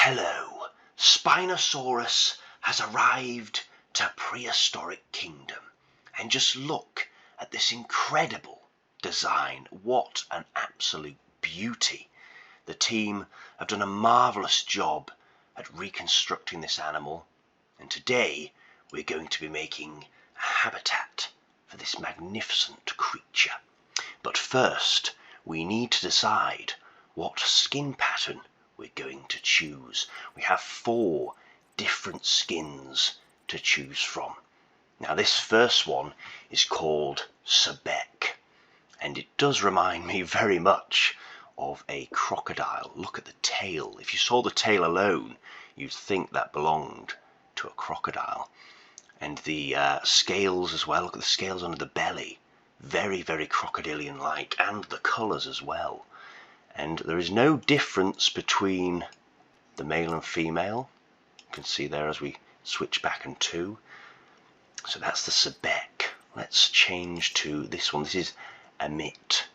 Hello, Spinosaurus has arrived to Prehistoric Kingdom, and just look at this incredible design. What an absolute beauty. The team have done a marvellous job at reconstructing this animal, and today we're going to be making a habitat for this magnificent creature. But first we need to decide what skin pattern we're going to choose. We have 4 different skins to choose from. Now this first one is called Sebec, and it does remind me very much of a crocodile. Look at the tail. If you saw the tail alone, you'd think that belonged to a crocodile. And the scales as well. Look at the scales under the belly. Very, very crocodilian like, and the colours as well. And there is no difference between the male and female. You can see there as we switch back and 2. So that's the Sebec. Let's change to this one. This is Emit.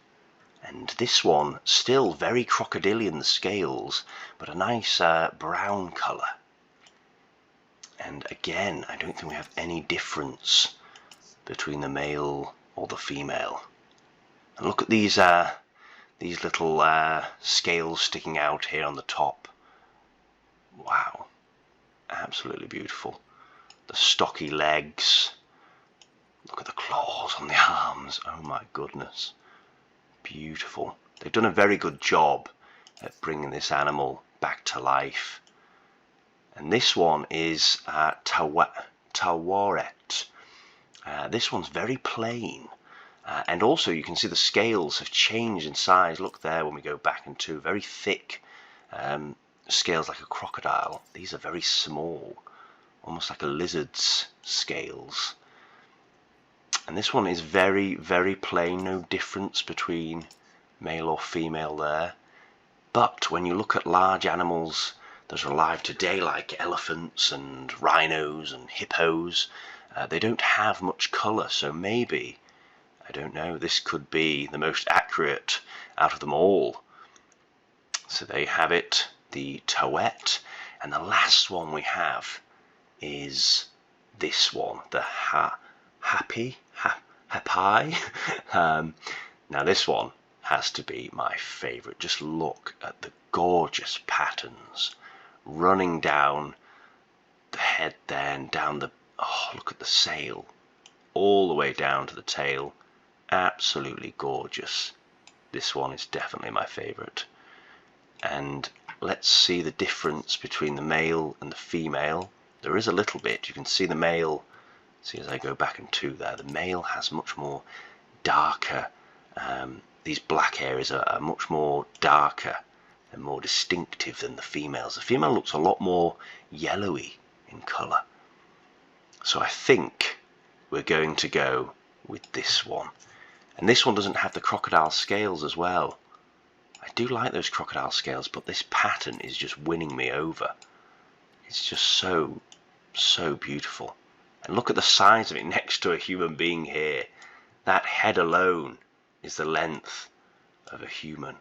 And this one, still very crocodilian, the scales, but a nice brown colour. And again, I don't think we have any difference between the male or the female. And look at these little scales sticking out here on the top. Wow, absolutely beautiful. The stocky legs. Look at the claws on the arms. Oh my goodness, beautiful. They've done a very good job at bringing this animal back to life. And this one is Tawaret. This one's very plain. And also you can see the scales have changed in size. Look there when we go back and 2. Very thick scales like a crocodile. These are very small, almost like a lizard's scales. And this one is very, very plain. No difference between male or female there. But when you look at large animals that are alive today, like elephants and rhinos and hippos, they don't have much colour. So maybe, I don't know, this could be the most accurate out of them all. So there you have it, the Tawet. And the last one we have is this one, the Happy. Now this one has to be my favourite. Just look at the gorgeous patterns running down the head there and down the, oh, look at the sail, all the way down to the tail. Absolutely gorgeous. This one is definitely my favourite. And let's see the difference between the male and the female. There is a little bit. You can see the male, see as I go back and 2 there, the male has much more darker, these black areas are much more darker and more distinctive than the females. The female looks a lot more yellowy in colour. So I think we're going to go with this one. And this one doesn't have the crocodile scales as well. I do like those crocodile scales, but this pattern is just winning me over. It's just so, so beautiful. And look at the size of it next to a human being here. That head alone is the length of a human.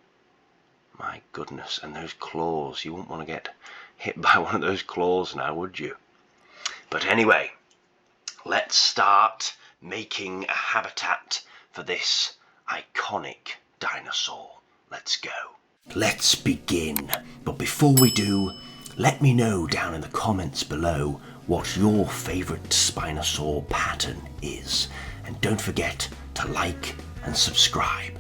My goodness, and those claws. You wouldn't want to get hit by one of those claws now, would you? But anyway, let's start making a habitat for this iconic dinosaur. Let's go. Let's begin. But before we do, let me know down in the comments below what your favourite Spinosaur pattern is. And don't forget to like and subscribe.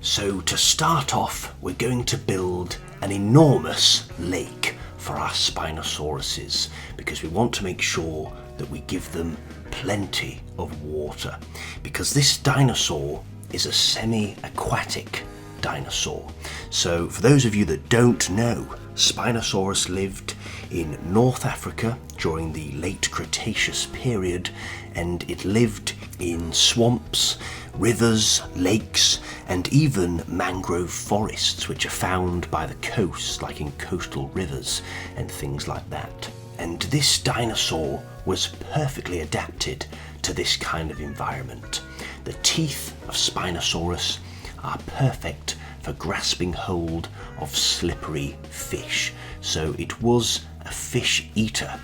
So to start off, we're going to build an enormous lake for our Spinosauruses, because we want to make sure that we give them plenty of water, because this dinosaur is a semi-aquatic dinosaur. So for those of you that don't know, Spinosaurus lived in North Africa during the late Cretaceous period, and it lived in swamps, rivers, lakes, and even mangrove forests, which are found by the coast, like in coastal rivers and things like that. And this dinosaur was perfectly adapted to this kind of environment. The teeth of Spinosaurus are perfect for grasping hold of slippery fish. So it was a fish eater.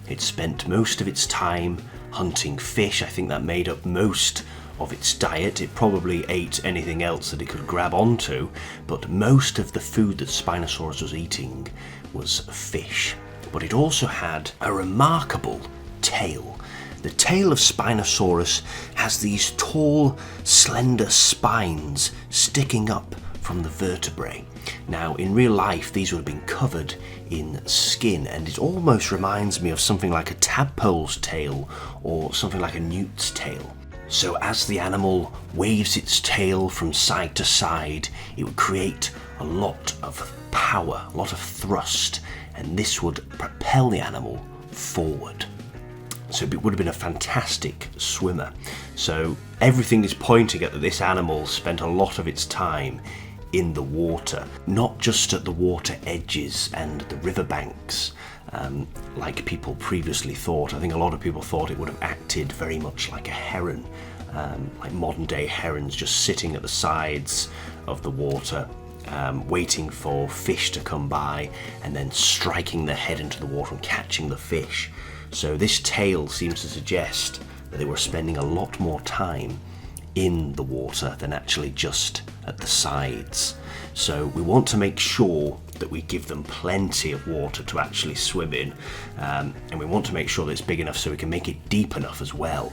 It spent most of its time hunting fish. I think that made up most of its diet. It probably ate anything else that it could grab onto, but most of the food that Spinosaurus was eating was fish. But it also had a remarkable tail. The tail of Spinosaurus has these tall, slender spines sticking up from the vertebrae. Now, in real life, these would have been covered in skin, and it almost reminds me of something like a tadpole's tail or something like a newt's tail. So as the animal waves its tail from side to side, it would create a lot of power, a lot of thrust, and this would propel the animal forward. So it would have been a fantastic swimmer. So everything is pointing at that this animal spent a lot of its time in the water, not just at the water edges and the riverbanks, like people previously thought. I think a lot of people thought it would have acted very much like a heron, like modern day herons, just sitting at the sides of the water, waiting for fish to come by and then striking their head into the water and catching the fish. So this tail seems to suggest that they were spending a lot more time in the water than actually just at the sides. So we want to make sure that we give them plenty of water to actually swim in, and we want to make sure that it's big enough so we can make it deep enough as well,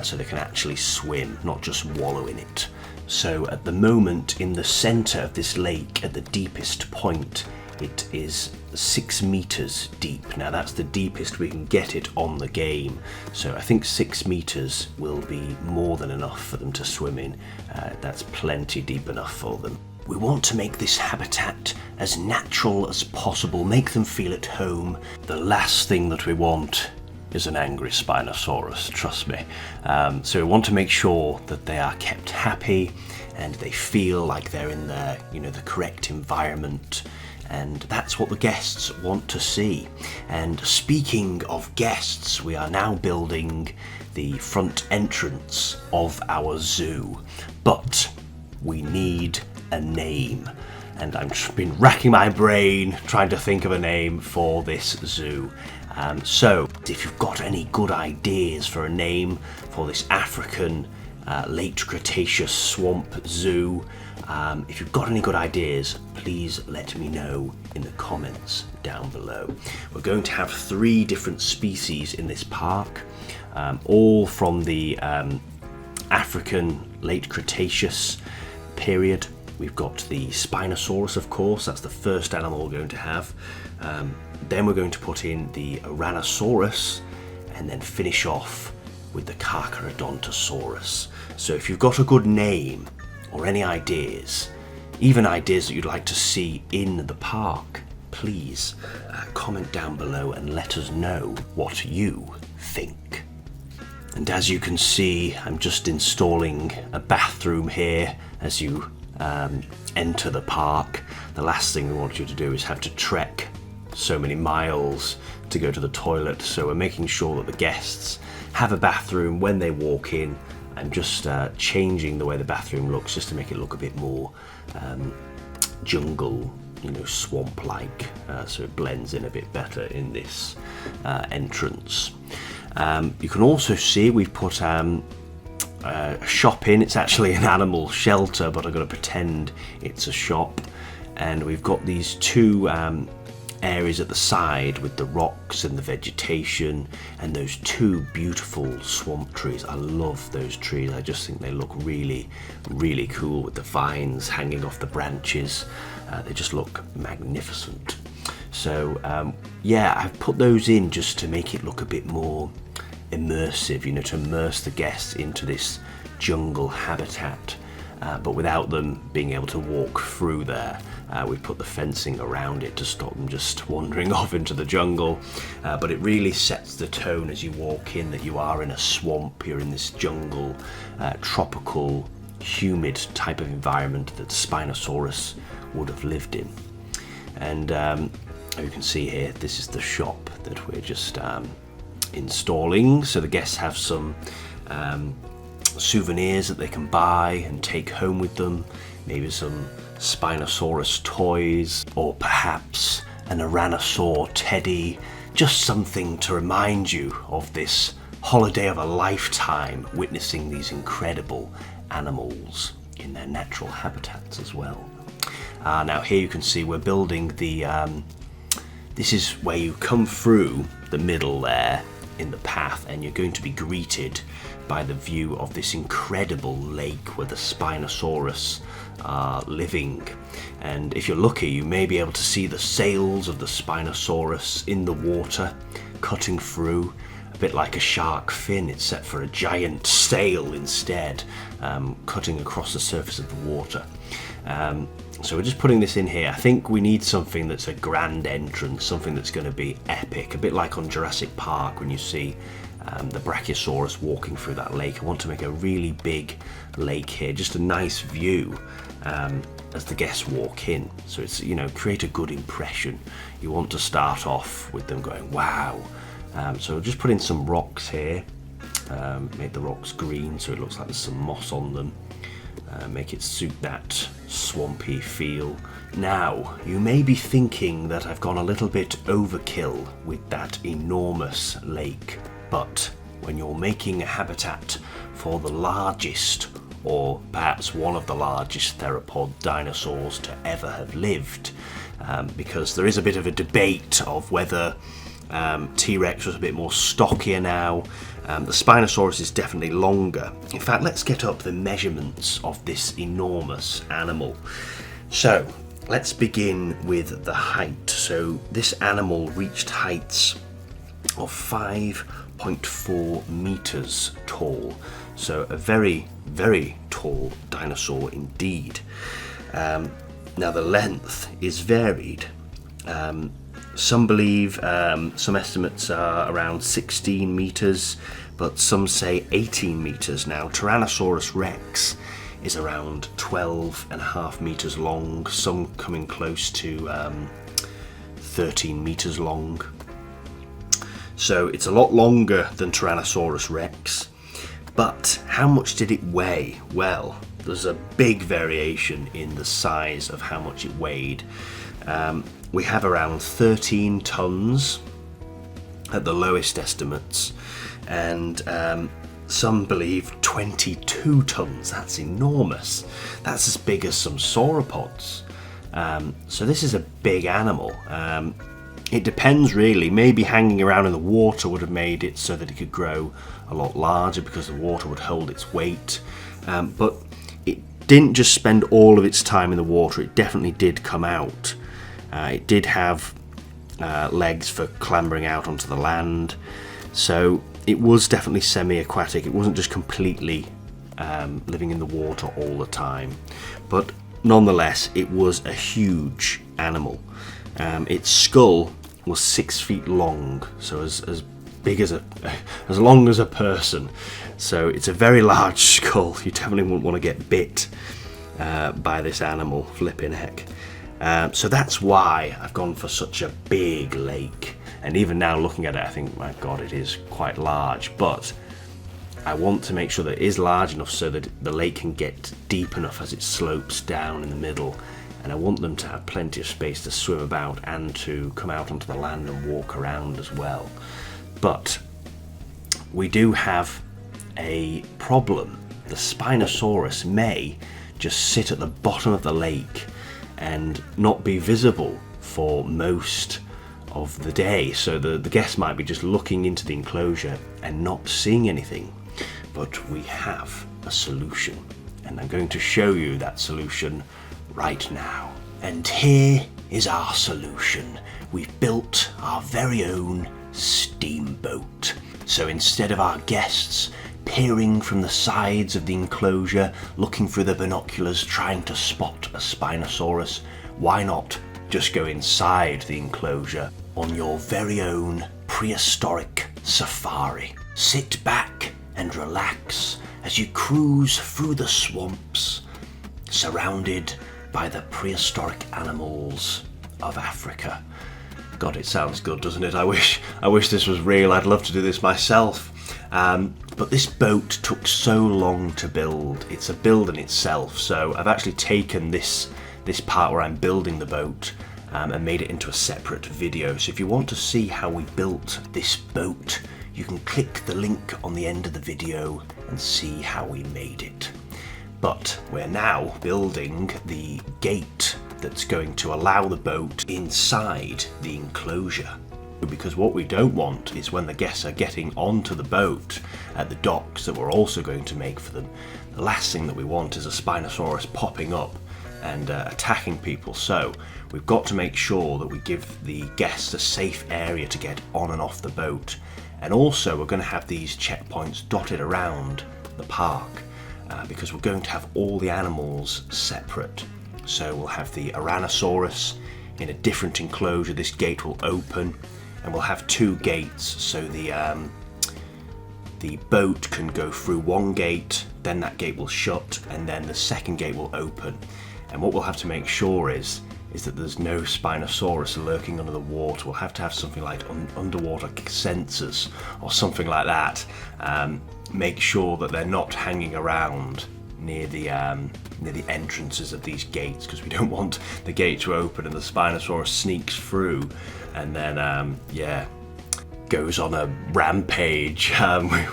so they can actually swim, not just wallow in it. So at the moment, in the center of this lake, at the deepest point, it is 6 meters deep. Now that's the deepest we can get it on the game, so I think 6 meters will be more than enough for them to swim in. That's plenty deep enough for them. We want to make this habitat as natural as possible, make them feel at home. The last thing that we want is an angry Spinosaurus, trust me. So we want to make sure that they are kept happy and they feel like they're in the, the correct environment. And that's what the guests want to see. And speaking of guests, we are now building the front entrance of our zoo. But we need a name. And I've been racking my brain trying to think of a name for this zoo. So if you've got any good ideas for a name for this African late Cretaceous swamp zoo, if you've got any good ideas, please let me know in the comments down below. We're going to have 3 different species in this park, all from the African late Cretaceous period. We've got the Spinosaurus, of course, that's the first animal we're going to have. Then we're going to put in the Tyrannosaurus and then finish off with the Carcharodontosaurus. So if you've got a good name or any ideas, even ideas that you'd like to see in the park, please comment down below and let us know what you think. And as you can see, I'm just installing a bathroom here as you enter the park. The last thing we want you to do is have to trek so many miles to go to the toilet, so we're making sure that the guests have a bathroom when they walk in. I'm just changing the way the bathroom looks just to make it look a bit more jungle, swamp-like, so it blends in a bit better in this entrance. You can also see we've put a shop in. It's actually an animal shelter, but I'm going to pretend it's a shop. And we've got these 2 areas at the side with the rocks and the vegetation and those 2 beautiful swamp trees. I love those trees. I just think they look really, really cool with the vines hanging off the branches. They just look magnificent. So yeah, I've put those in just to make it look a bit more immersive, to immerse the guests into this jungle habitat, but without them being able to walk through there. We put the fencing around it to stop them just wandering off into the jungle, but it really sets the tone as you walk in that you are in a swamp, you're in this jungle, tropical, humid type of environment that the Spinosaurus would have lived in. And you can see here, this is the shop that we're just installing, so the guests have some souvenirs that they can buy and take home with them, maybe some Spinosaurus toys, or perhaps an Tyrannosaur teddy, just something to remind you of this holiday of a lifetime, witnessing these incredible animals in their natural habitats as well. Now here you can see we're building the, this is where you come through the middle there in the path, and you're going to be greeted by the view of this incredible lake where the Spinosaurus are living. And if you're lucky, you may be able to see the sails of the Spinosaurus in the water cutting through, a bit like a shark fin, it's set for a giant sail instead, cutting across the surface of the water. So we're just putting this in here. I think we need something that's a grand entrance, something that's going to be epic, a bit like on Jurassic Park when you see the Brachiosaurus walking through that lake. I want to make a really big lake here, just a nice view as the guests walk in. So it's, you know, create a good impression. You want to start off with them going, wow. So we'll just put in some rocks here, make the rocks green so it looks like there's some moss on them. Make it suit that swampy feel. Now, you may be thinking that I've gone a little bit overkill with that enormous lake, but when you're making a habitat for the largest, or perhaps one of the largest theropod dinosaurs to ever have lived, because there is a bit of a debate of whether T-Rex was a bit more stockier now. The Spinosaurus is definitely longer. In fact, let's get up the measurements of this enormous animal. So let's begin with the height. So this animal reached heights of 5.4 meters tall. So a very, very tall dinosaur indeed. Now the length is varied. Some believe, some estimates are around 16 meters, but some say 18 meters. Now, Tyrannosaurus Rex is around 12.5 meters long, some coming close to 13 meters long. So it's a lot longer than Tyrannosaurus Rex. But how much did it weigh? Well, there's a big variation in the size of how much it weighed. We have around 13 tons at the lowest estimates, and some believe 22 tons. That's enormous. That's as big as some sauropods. So this is a big animal. It depends really. Maybe hanging around in the water would have made it so that it could grow a lot larger because the water would hold its weight. But it didn't just spend all of its time in the water. It definitely did come out. It did have legs for clambering out onto the land, so it was definitely semi-aquatic. It wasn't just completely living in the water all the time, but nonetheless it was a huge animal. Its skull was 6 feet long, so as big as as long as a person. So it's a very large skull. You definitely wouldn't want to get bit by this animal, flipping heck. So that's why I've gone for such a big lake, and even now looking at it I think, my god, it is quite large, but I want to make sure that it is large enough so that the lake can get deep enough as it slopes down in the middle, and I want them to have plenty of space to swim about and to come out onto the land and walk around as well. But we do have a problem. The Spinosaurus may just sit at the bottom of the lake and not be visible for most of the day, so the guests might be just looking into the enclosure and not seeing anything. But we have a solution, and I'm going to show you that solution right now. And here is our solution. We've built our very own steamboat. So instead of our guests peering from the sides of the enclosure, looking through the binoculars, trying to spot a Spinosaurus, why not just go inside the enclosure on your very own prehistoric safari? Sit back and relax as you cruise through the swamps, surrounded by the prehistoric animals of Africa. God, it sounds good, doesn't it? I wish this was real. I'd love to do this myself. But this boat took so long to build. It's a build in itself. So I've actually taken this part where I'm building the boat and made it into a separate video. So if you want to see how we built this boat, you can click the link on the end of the video and see how we made it. But we're now building the gate that's going to allow the boat inside the enclosure. Because what we don't want is when the guests are getting onto the boat at the docks that we're also going to make for them, the last thing that we want is a Spinosaurus popping up and attacking people. So we've got to make sure that we give the guests a safe area to get on and off the boat. And also we're going to have these checkpoints dotted around the park because we're going to have all the animals separate. So we'll have the Tyrannosaurus in a different enclosure. This gate will open, and we'll have two gates, so the boat can go through one gate, then that gate will shut, and then the second gate will open. And what we'll have to make sure is that there's no Spinosaurus lurking under the water. We'll have to have something like underwater sensors or something like that. Make sure that they're not hanging around near the entrances of these gates, because we don't want the gate to open and the Spinosaurus sneaks through and then goes on a rampage.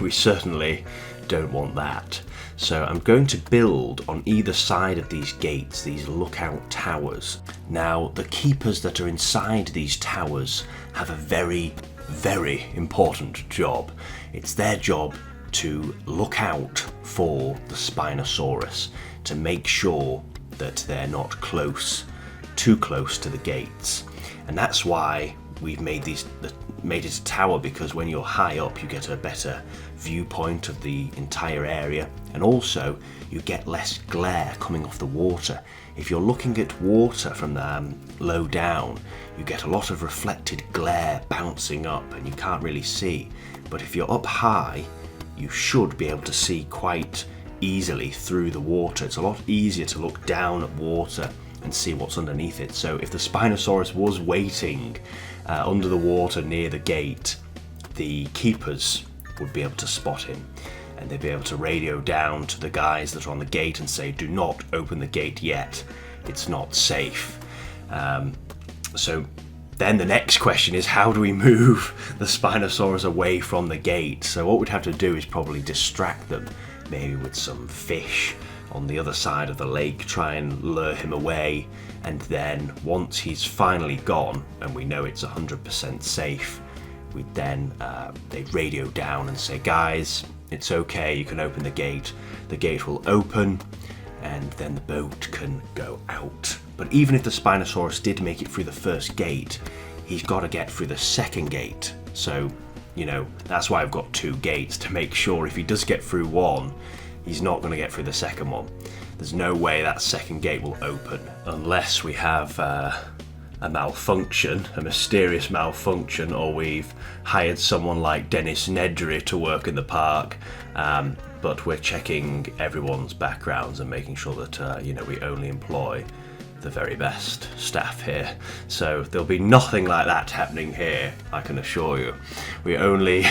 We certainly don't want that. So I'm going to build on either side of these gates these lookout towers. Now the keepers that are inside these towers have a very, very important job. It's their job to look out for the Spinosaurus, to make sure that they're not too close to the gates. And that's why we've made it a tower, because when you're high up you get a better viewpoint of the entire area, and also you get less glare coming off the water. If you're looking at water from low down, you get a lot of reflected glare bouncing up and you can't really see. But if you're up high, you should be able to see quite easily through the water. It's a lot easier to look down at water and see what's underneath it. So if the Spinosaurus was waiting under the water near the gate, the keepers would be able to spot him, and they'd be able to radio down to the guys that are on the gate and say, do not open the gate yet, it's not safe. So then the next question is, how do we move the Spinosaurus away from the gate? So what we'd have to do is probably distract them, maybe with some fish on the other side of the lake, try and lure him away, and then once he's finally gone and we know it's 100% safe, we'd then they'd radio down and say, guys, it's okay, you can open the gate will open, and then the boat can go out. But even if the Spinosaurus did make it through the first gate, he's got to get through the second gate. So, you know, that's why I've got two gates, to make sure if he does get through one, he's not going to get through the second one. There's no way that second gate will open unless we have a malfunction, a mysterious malfunction, or we've hired someone like Dennis Nedry to work in the park. But we're checking everyone's backgrounds and making sure that we only employ the very best staff here. So there'll be nothing like that happening here, I can assure you. We only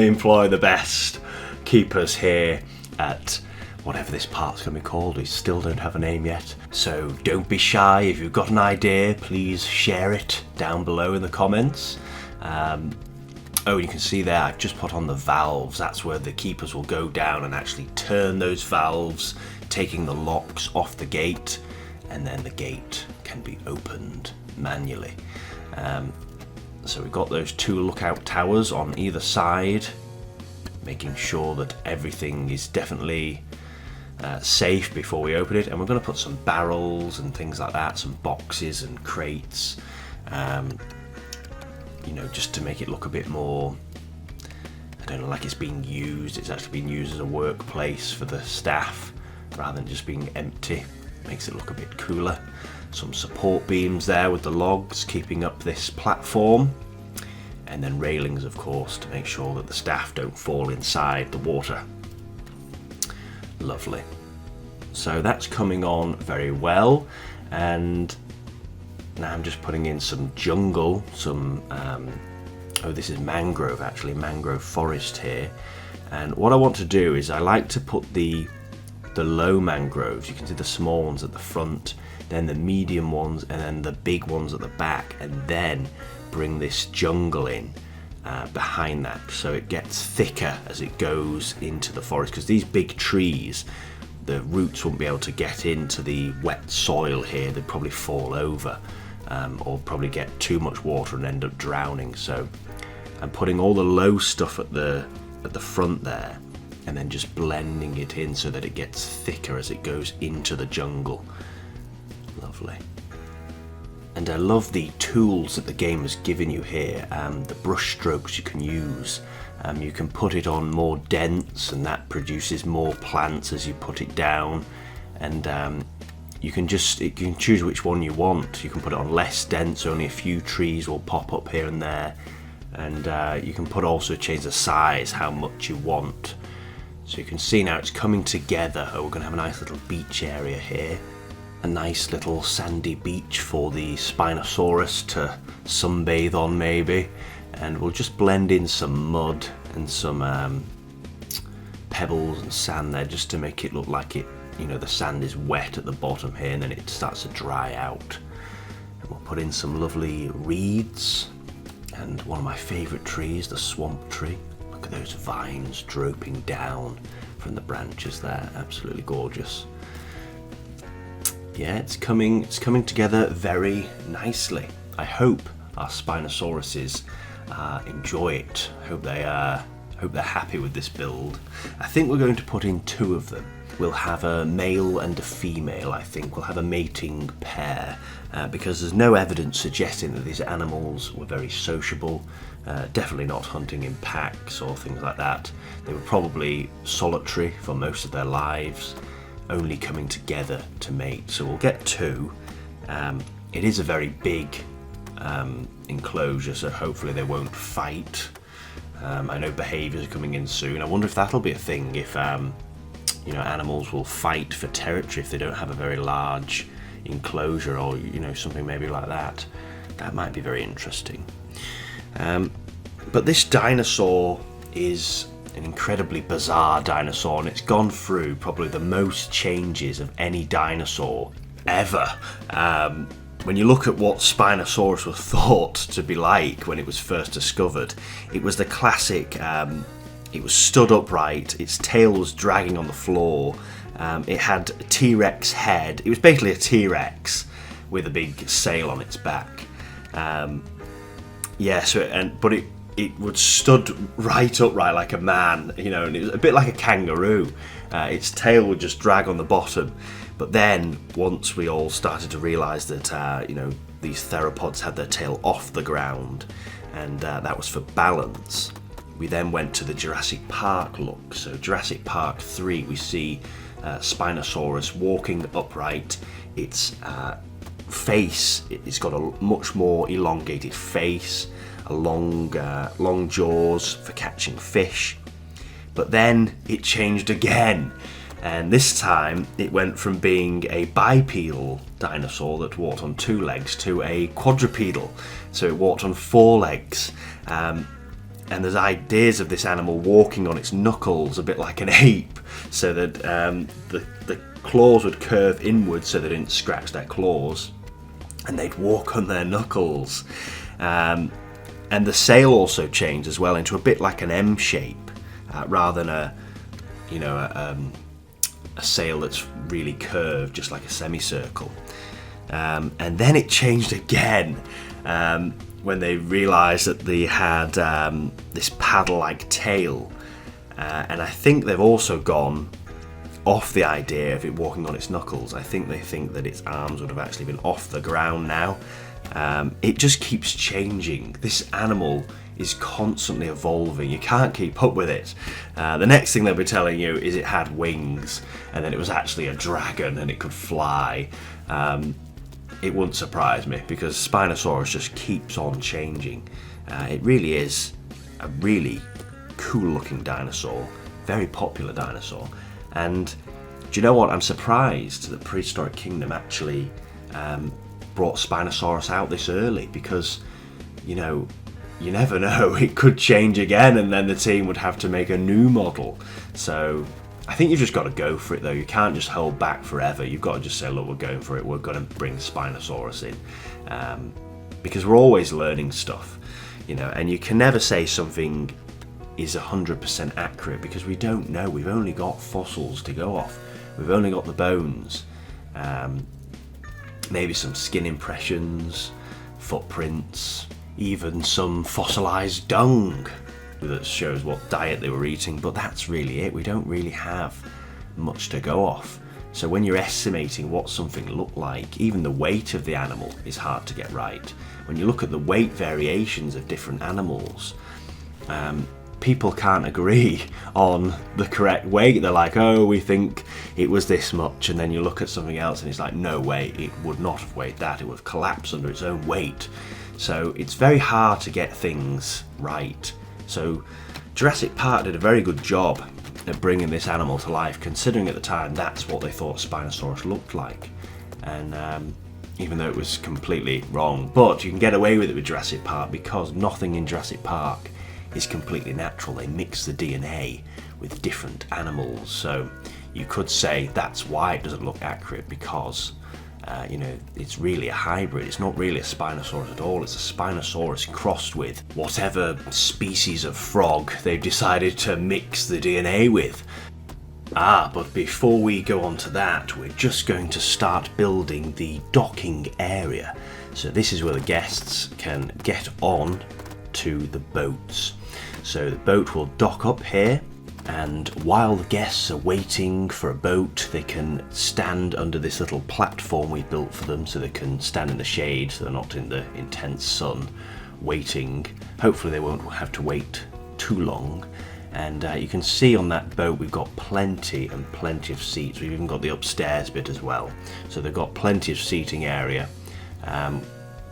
employ the best keepers here at whatever this park's going to be called. We still don't have a name yet. So don't be shy. If you've got an idea, please share it down below in the comments. Oh, you can see there, I've just put on the valves. That's where the keepers will go down and actually turn those valves, taking the locks off the gate, and then the gate can be opened manually. So we've got those two lookout towers on either side, making sure that everything is definitely safe before we open it. And we're going to put some barrels and things like that, some boxes and crates, just to make it look a bit more, I don't know, like it's being used. It's actually being used as a workplace for the staff rather than just being empty. Makes it look a bit cooler. Some support beams there with the logs keeping up this platform, and then railings, of course, to make sure that the staff don't fall inside the water. Lovely. So that's coming on very well, and now I'm just putting in some jungle, some this is mangrove, actually, mangrove forest here. And what I want to do is I like to put the the low mangroves. You can see the small ones at the front, then the medium ones, and then the big ones at the back, and then bring this jungle in behind that, so it gets thicker as it goes into the forest, because these big trees, the roots won't be able to get into the wet soil here. They'd probably fall over, or probably get too much water and end up drowning. So I'm putting all the low stuff at the front there, and then just blending it in so that it gets thicker as it goes into the jungle. Lovely. And I love the tools that the game has given you here, the brush strokes you can use. You can put it on more dense, and that produces more plants as you put it down. And you can choose which one you want. You can put it on less dense, only a few trees will pop up here and there. And you can also change the size, how much you want. So you can see now it's coming together. Oh, we're going to have a nice little beach area here. A nice little sandy beach for the Spinosaurus to sunbathe on maybe. And we'll just blend in some mud and some pebbles and sand there, just to make it look like it, the sand is wet at the bottom here, and then it starts to dry out. And we'll put in some lovely reeds and one of my favourite trees, the swamp tree. Look at those vines drooping down from the branches there, absolutely gorgeous. Yeah, it's coming together very nicely. I hope our Spinosauruses enjoy it. Hope they're happy with this build. I think we're going to put in 2 of them. We'll have a male and a female. I think we'll have a mating pair, because there's no evidence suggesting that these animals were very sociable. Definitely not hunting in packs or things like that. They were probably solitary for most of their lives, only coming together to mate. So we'll get 2. It is a very big enclosure, so hopefully they won't fight. I know behaviours are coming in soon. I wonder if that'll be a thing, if animals will fight for territory if they don't have a very large enclosure, or something maybe like that. That might be very interesting. But this dinosaur is an incredibly bizarre dinosaur, and it's gone through probably the most changes of any dinosaur ever. When you look at what Spinosaurus was thought to be like when it was first discovered, it was the classic, it was stood upright, its tail was dragging on the floor, it had a T-Rex head. It was basically a T-Rex with a big sail on its back. But it would stood right upright like a man, and it was a bit like a kangaroo. Its tail would just drag on the bottom. But then, once we all started to realise that, these theropods had their tail off the ground, and that was for balance, we then went to the Jurassic Park look. So Jurassic Park 3, we see Spinosaurus walking upright. Its face, it's got a much more elongated face, a long jaws for catching fish. But then it changed again. And this time it went from being a bipedal dinosaur that walked on 2 legs to a quadrupedal, so it walked on 4 legs. And there's ideas of this animal walking on its knuckles, a bit like an ape, so that the claws would curve inwards so they didn't scratch their claws, and they'd walk on their knuckles. And the sail also changed as well into a bit like an M shape, rather than a sail that's really curved, just like a semicircle. And then it changed again when they realised that they had this paddle-like tail. And I think they've also gone off the idea of it walking on its knuckles. I think they think that its arms would have actually been off the ground now. It just keeps changing. This animal is constantly evolving. You can't keep up with it. The next thing they'll be telling you is it had wings, and then it was actually a dragon and it could fly. It wouldn't surprise me, because Spinosaurus just keeps on changing. It really is a really cool looking dinosaur, very popular dinosaur. And do you know what? I'm surprised that Prehistoric Kingdom actually brought Spinosaurus out this early, because you never know, it could change again, and then the team would have to make a new model. So I think you've just got to go for it though. You can't just hold back forever. You've got to just say, look, we're going for it. We're going to bring Spinosaurus in, because we're always learning stuff, you know. And you can never say something is 100% accurate because we don't know. We've only got fossils to go off. We've only got the bones, maybe some skin impressions, footprints, even some fossilized dung that shows what diet they were eating, but that's really it. We don't really have much to go off. So when you're estimating what something looked like, even the weight of the animal is hard to get right. When you look at the weight variations of different animals, people can't agree on the correct weight. They're like, oh, we think it was this much, and then you look at something else and it's like, no way, it would not have weighed that. It would have collapsed under its own weight. So it's very hard to get things right. So Jurassic Park did a very good job at bringing this animal to life, considering at the time that's what they thought Spinosaurus looked like. And even though it was completely wrong, but you can get away with it with Jurassic Park because nothing in Jurassic Park is completely natural. They mix the DNA with different animals, so you could say that's why it doesn't look accurate, because you know, it's really a hybrid. It's not really a Spinosaurus at all. It's a Spinosaurus crossed with whatever species of frog they've decided to mix the DNA with. But before we go on to that, we're just going to start building the docking area. So this is where the guests can get on to the boats. So the boat will dock up here, and while the guests are waiting for a boat, they can stand under this little platform we built for them, so they can stand in the shade so they're not in the intense sun waiting. Hopefully they won't have to wait too long. And you can see on that boat we've got plenty and plenty of seats. We've even got the upstairs bit as well, so they've got plenty of seating area.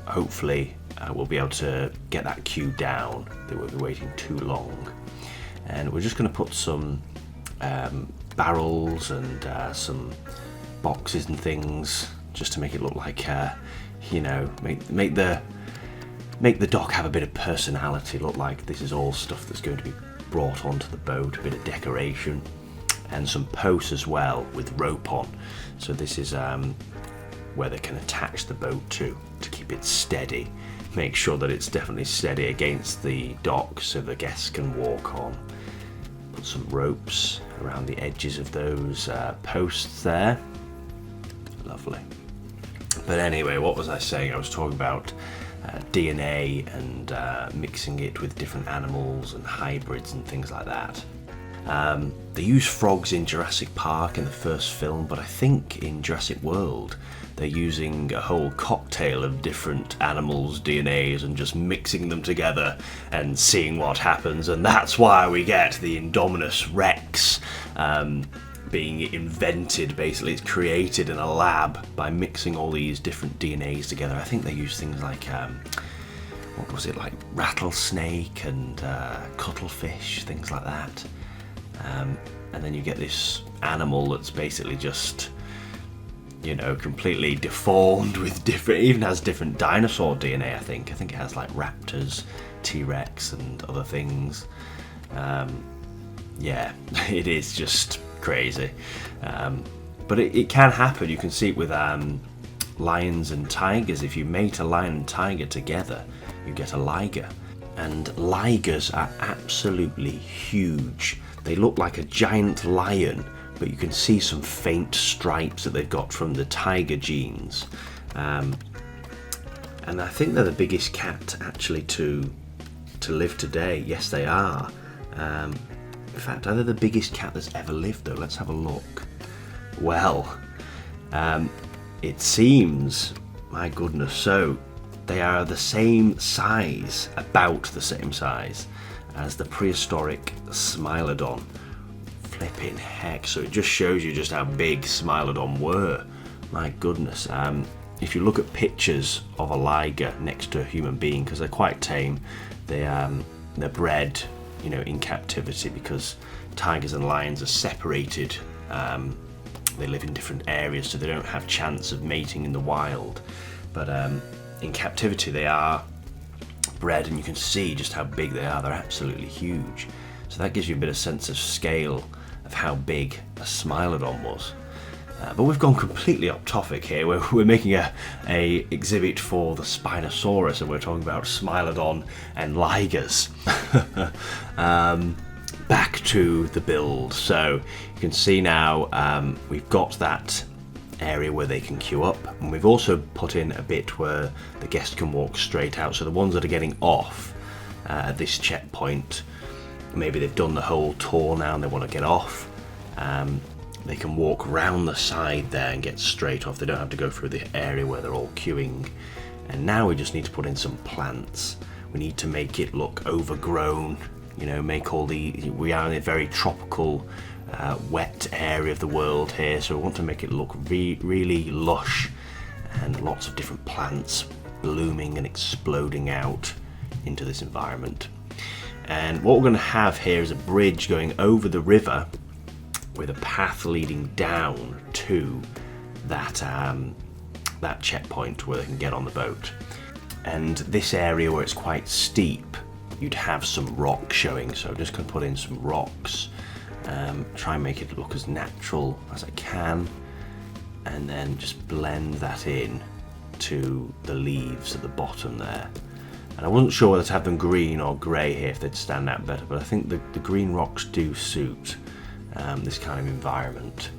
Hopefully we'll be able to get that queue down. They won't be waiting too long. And we're just going to put some barrels and some boxes and things just to make it look like, you know, make the dock have a bit of personality, look like this is all stuff that's going to be brought onto the boat, a bit of decoration, and some posts as well with rope on. So this is where they can attach the boat to keep it steady. Make sure that it's definitely steady against the dock so the guests can walk on. Put some ropes around the edges of those posts there. Lovely. But anyway, what was I saying? I was talking about DNA and mixing it with different animals and hybrids and things like that. They use frogs in Jurassic Park in the first film, but I think in Jurassic World they're using a whole cocktail of different animals' DNAs and just mixing them together and seeing what happens, and that's why we get the Indominus Rex being invented. Basically, it's created in a lab by mixing all these different DNAs together. I think they use things like what was it, like rattlesnake and cuttlefish, things like that. And then you get this animal that's basically just, you know, completely deformed with different, even has different dinosaur DNA. I think it has like raptors, T-Rex and other things. Yeah, it is just crazy. But it can happen. You can see it with lions and tigers. If you mate a lion and tiger together, you get a liger. And ligers are absolutely huge. They look like a giant lion, but you can see some faint stripes that they've got from the tiger genes. And I think they're the biggest cat actually to live today. Yes, they are. In fact, are they the biggest cat that's ever lived though? Let's have a look. Well, it seems, my goodness, so they are the same size, about the same size as the prehistoric Smilodon. Flipping heck, so it just shows you just how big Smilodon were. My goodness. If you look at pictures of a liger next to a human being, because they're quite tame, they're bred, you know, in captivity, because tigers and lions are separated. They live in different areas, so they don't have chance of mating in the wild. But in captivity they are bred, and you can see just how big they are. They're absolutely huge. So that gives you a bit of sense of scale of how big a Smilodon was. But we've gone completely off topic here. We're making a exhibit for the Spinosaurus, and we're talking about Smilodon and ligers. Back to the build. So you can see now we've got that area where they can queue up, and we've also put in a bit where the guest can walk straight out. So the ones that are getting off at this checkpoint, maybe they've done the whole tour now and they want to get off. They can walk round the side there and get straight off. They don't have to go through the area where they're all queuing. And now we just need to put in some plants. We need to make it look overgrown, you know, make all we are in a very tropical, wet area of the world here, so we want to make it look really lush, and lots of different plants blooming and exploding out into this environment. And what we're going to have here is a bridge going over the river with a path leading down to that that checkpoint where they can get on the boat. And this area where it's quite steep, you'd have some rock showing, so I'm just going to put in some rocks, try and make it look as natural as I can, and then just blend that in to the leaves at the bottom there. And I wasn't sure whether to have them green or grey here if they'd stand out better, but I think the green rocks do suit this kind of environment.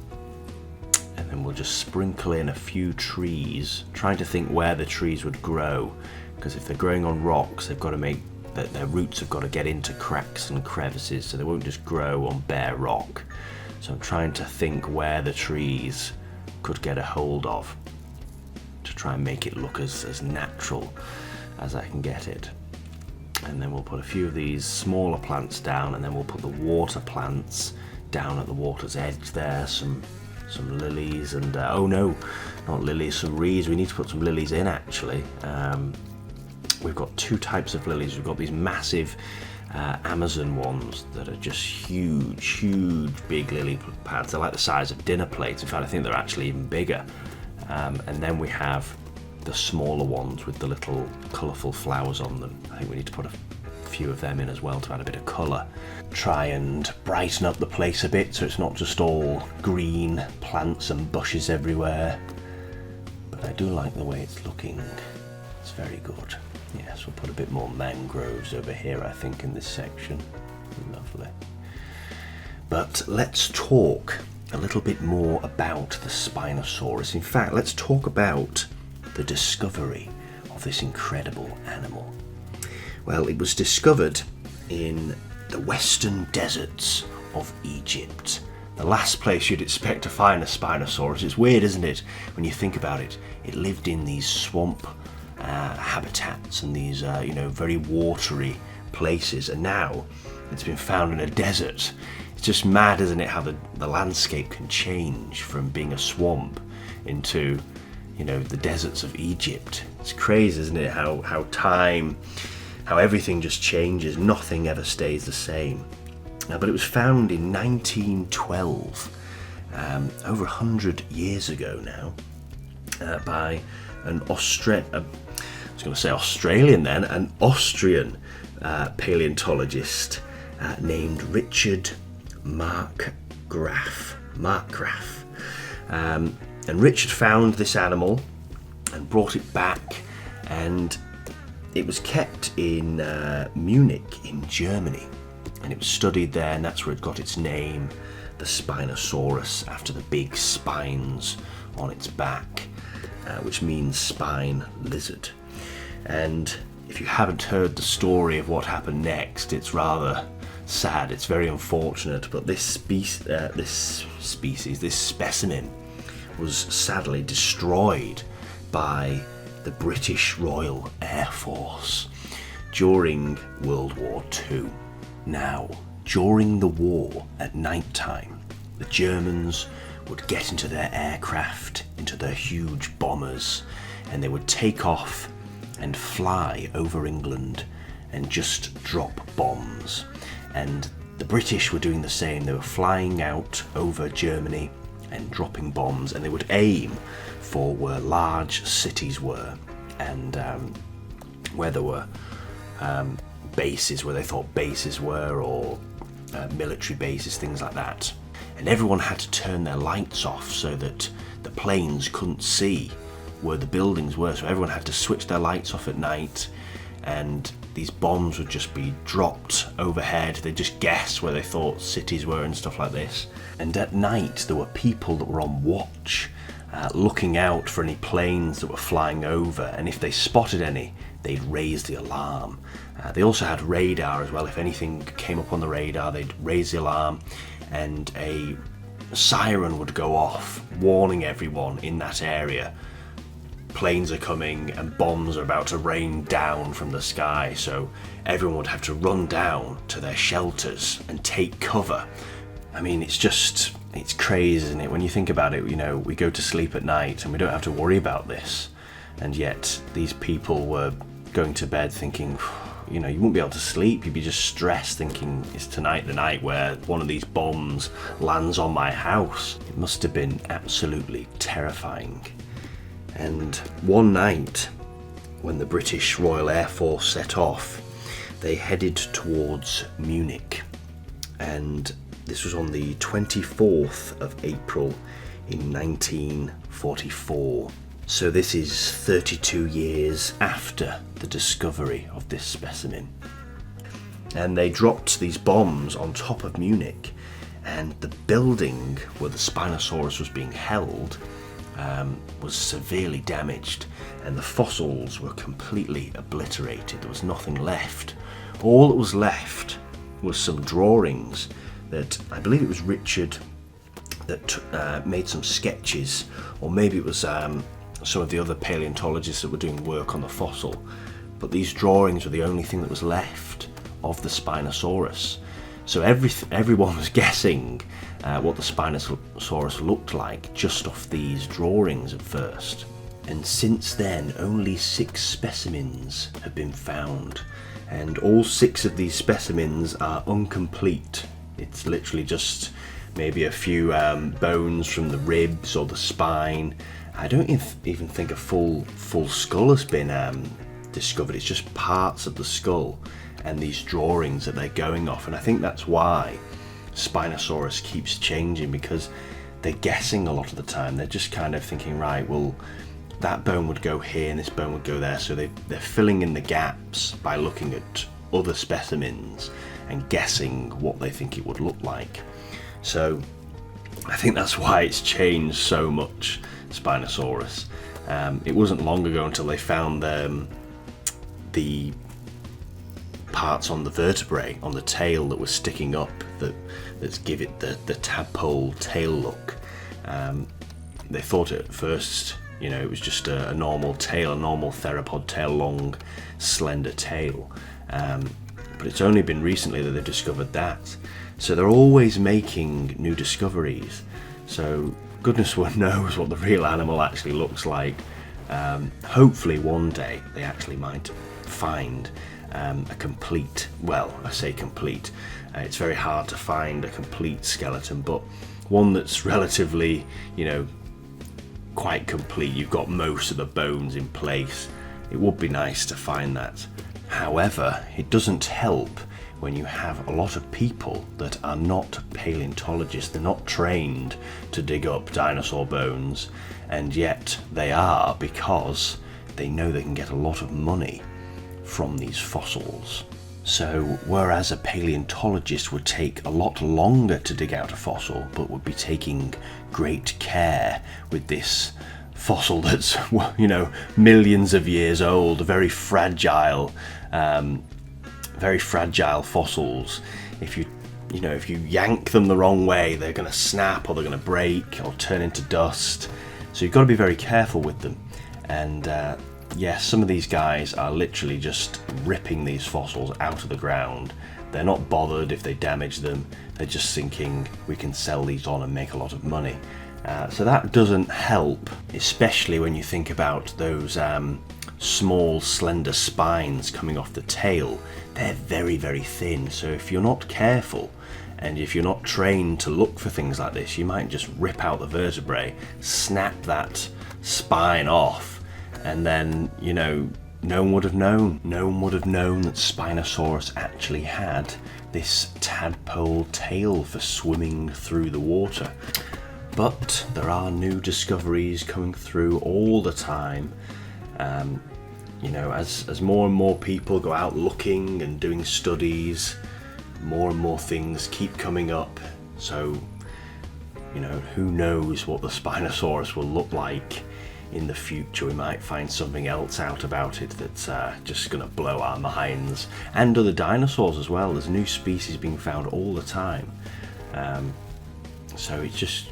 And then we'll just sprinkle in a few trees, trying to think where the trees would grow, because if they're growing on rocks, they've got to make that their roots have got to get into cracks and crevices, so they won't just grow on bare rock. So I'm trying to think where the trees could get a hold of to try and make it look as natural as I can get it. And then we'll put a few of these smaller plants down, and then we'll put the water plants down at the water's edge there, some lilies, and oh no, not lilies, some reeds. We need to put some lilies in actually. We've got two types of lilies. We've got these massive Amazon ones that are just huge big lily pads. They're like the size of dinner plates. In fact, I think they're actually even bigger. And then we have the smaller ones with the little colourful flowers on them. I think we need to put a few of them in as well to add a bit of colour. Try and brighten up the place a bit so it's not just all green plants and bushes everywhere. But I do like the way it's looking. It's very good. Yes, we'll put a bit more mangroves over here, I think, in this section. Lovely. But let's talk a little bit more about the Spinosaurus. In fact, let's talk about the discovery of this incredible animal. Well, it was discovered in the western deserts of Egypt. The last place you'd expect to find a Spinosaurus. It's weird, isn't it, when you think about it? It lived in these swamp habitats and these very watery places, and now it's been found in a desert. It's just mad, isn't it, how the landscape can change from being a swamp into the deserts of Egypt. It's crazy, isn't it, how everything just changes. Nothing ever stays the same. But it was found in 1912, over 100 years ago now, by an Austrian paleontologist named Richard Markgraf. And Richard found this animal and brought it back, and it was kept in Munich in Germany, and it was studied there, and that's where it got its name, the Spinosaurus, after the big spines on its back, which means spine lizard. And if you haven't heard the story of what happened next, it's rather sad. It's very unfortunate, but this specimen was sadly destroyed by the British Royal Air Force during World War II. Now, during the war at night time, the Germans would get into their aircraft, into their huge bombers, and they would take off and fly over England and just drop bombs. And the British were doing the same. They were flying out over Germany and dropping bombs, and they would aim for where large cities were, and where there were bases, where they thought bases were, or military bases, things like that. and everyone had to turn their lights off so that the planes couldn't see where the buildings were. So everyone had to switch their lights off at night, and these bombs would just be dropped overhead. They'd just guess where they thought cities were and stuff like this. And at night there were people that were on watch, looking out for any planes that were flying over, and if they spotted any, they'd raise the alarm. They also had radar as well. If anything came up on the radar, they'd raise the alarm, and a siren would go off warning everyone in that area planes are coming and bombs are about to rain down from the sky. So everyone would have to run down to their shelters and take cover. I mean, it's crazy, isn't it? When you think about it, you know, we go to sleep at night and we don't have to worry about this, and yet these people were going to bed thinking, you know, you wouldn't be able to sleep. You'd be just stressed thinking, is tonight the night where one of these bombs lands on my house? It must have been absolutely terrifying. And one night, when the British Royal Air Force set off, they headed towards Munich, and this was on the 24th of April in 1944. So this is 32 years after the discovery of this specimen. And they dropped these bombs on top of Munich, and the building where the Spinosaurus was being held was severely damaged, and the fossils were completely obliterated. There was nothing left. All that was left was some drawings that I believe it was Richard that made some sketches, or maybe it was some of the other paleontologists that were doing work on the fossil. But these drawings were the only thing that was left of the Spinosaurus. So everyone was guessing what the Spinosaurus looked like just off these drawings at first. And since then, only 6 specimens have been found, and all 6 of these specimens are incomplete. It's literally just maybe a few bones from the ribs or the spine. I don't even think a full skull has been discovered. It's just parts of the skull and these drawings that they're going off. And I think that's why Spinosaurus keeps changing, because they're guessing a lot of the time. They're just kind of thinking, right, well, that bone would go here and this bone would go there. So they're filling in the gaps by looking at other specimens and guessing what they think it would look like. So I think that's why it's changed so much, Spinosaurus. It wasn't long ago until they found the parts on the vertebrae, on the tail, that was sticking up, that's give it the tadpole tail look. They thought at first, you know, it was just a normal tail, a normal theropod tail, long, slender tail. But it's only been recently that they've discovered that. So they're always making new discoveries. So goodness one knows what the real animal actually looks like. Hopefully one day they actually might find a complete, well, I say complete, it's very hard to find a complete skeleton, but one that's relatively, you know, quite complete. You've got most of the bones in place. It would be nice to find that. However, it doesn't help when you have a lot of people that are not paleontologists. They're not trained to dig up dinosaur bones, and yet they are, because they know they can get a lot of money from these fossils. So whereas a paleontologist would take a lot longer to dig out a fossil, but would be taking great care with this fossil that's, you know, millions of years old, very fragile fossils. If you yank them the wrong way, they're going to snap, or they're going to break, or turn into dust. So you've got to be very careful with them. And yes, some of these guys are literally just ripping these fossils out of the ground. They're not bothered if they damage them. They're just thinking, we can sell these on and make a lot of money. So that doesn't help, especially when you think about those small, slender spines coming off the tail. They're very, very thin. So if you're not careful, and if you're not trained to look for things like this, you might just rip out the vertebrae, snap that spine off, and then, you know, no one would have known. No one would have known that Spinosaurus actually had this tadpole tail for swimming through the water. But there are new discoveries coming through all the time. You know, as more and more people go out looking and doing studies, more and more things keep coming up. So, you know, who knows what the Spinosaurus will look like in the future. We might find something else out about it that's just going to blow our minds. And other dinosaurs as well. There's new species being found all the time. So it's just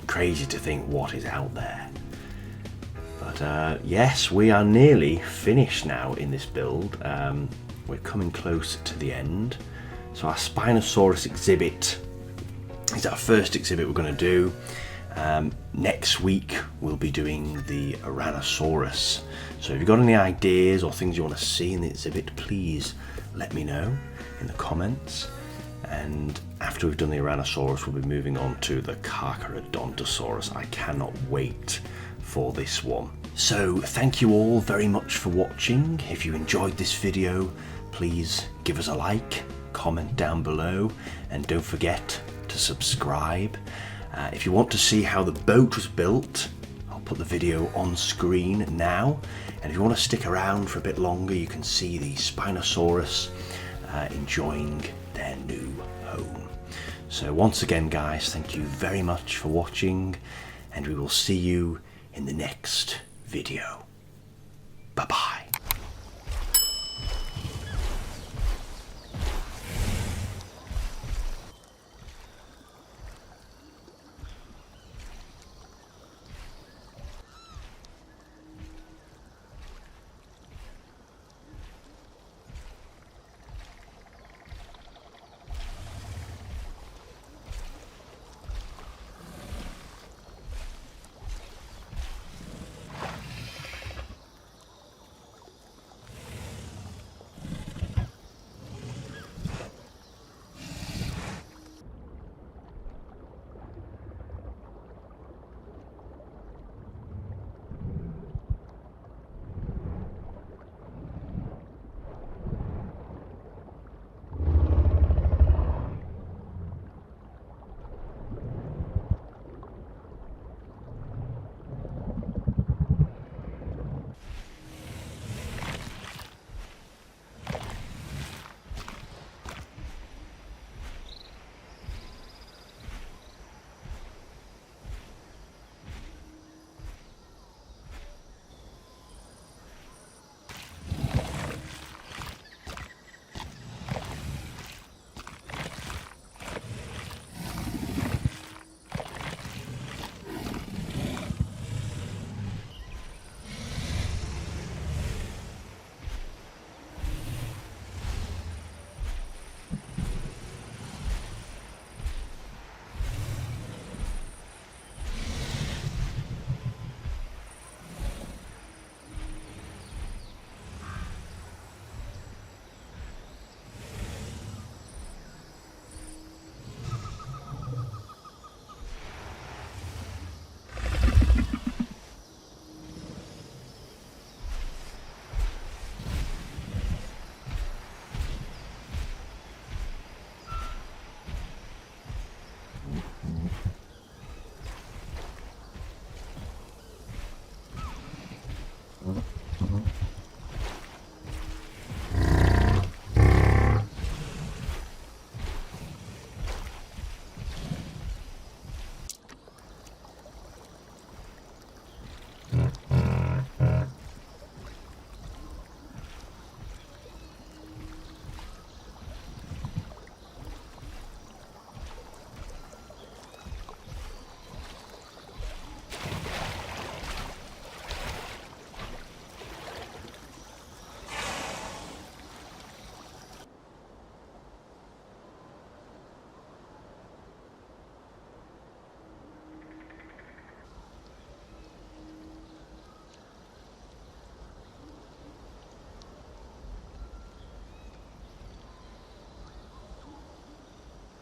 crazy to think what is out there. But yes, we are nearly finished now in this build. We're coming close to the end. So our Spinosaurus exhibit is our first exhibit we're going to do. Next week we'll be doing the Tyrannosaurus. So if you've got any ideas or things you want to see in the exhibit, please let me know in the comments. And after we've done the Tyrannosaurus, we'll be moving on to the Carcharodontosaurus. I cannot wait for this one. So thank you all very much for watching. If you enjoyed this video, please give us a like, comment down below, and don't forget to subscribe. If you want to see how the boat was built, I'll put the video on screen now. And if you want to stick around for a bit longer, you can see the Spinosaurus enjoying their new home. So once again, guys, thank you very much for watching, and we will see you in the next video. Bye bye.